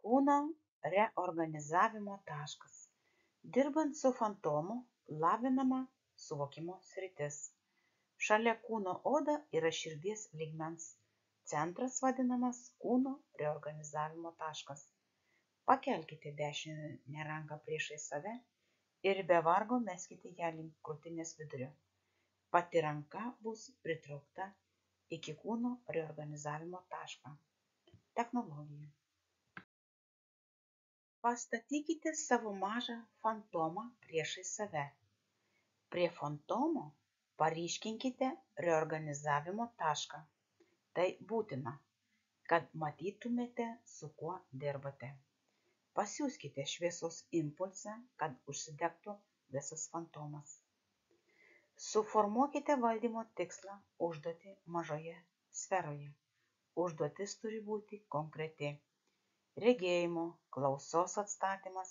Kūno reorganizavimo taškas. Dirbant su fantomu, lavinama suvokimo sritis. Šalia kūno oda yra širdies lygmens. Centras vadinamas kūno reorganizavimo taškas. Pakelkite dešinę ranką priešais save ir be vargo meskite ją link krūtinės vidurio. Pati ranka bus pritraukta iki kūno reorganizavimo tašką. Technologija. Pastatykite savo mažą fantomą priešais save. Prie fantomo paryškinkite reorganizavimo tašką. Tai būtina, kad matytumėte, su kuo dirbate. Pasiųskite šviesos impulsą, kad užsidegtų visas fantomas. Suformuokite valdymo tikslą užduotį mažoje sferoje. Užduotis turi būti konkreti. Regėjimo, klausos atstatymas,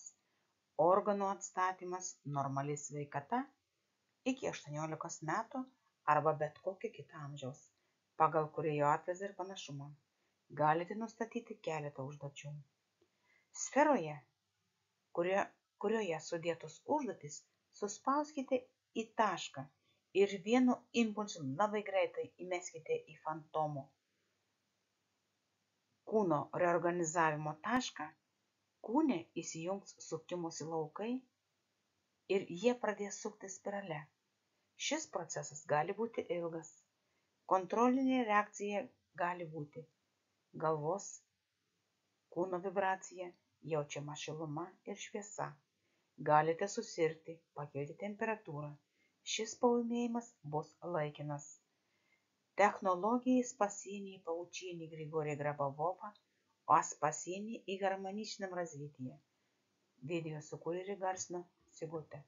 organų atstatymas, normali sveikata iki 18 metų arba bet kokio kito amžiaus, pagal kūrėjo atvaizdą ir panašumą. Galite nustatyti keletą užduočių. Sferoje, kurioje sudėtos užduotys, suspauskite į tašką ir vienu impulsu labai greitai įmeskite į fantomo kūno reorganizavimo tašką. Kūne įsijungs sukimosi laukai ir jie pradės sukti spirale. Šis procesas gali būti ilgas. Kontrolinė reakcija gali būti galvos, kūno vibracija, jaučiama šiluma ir šviesa. Galite susirgti, pakelti temperatūrą. Šis paūmėjimas bus laikinas. Технологии спасения и поучения Григория Гробового о спасении и гармоничном развитии. Видео сукурили Гарсно Сигуте.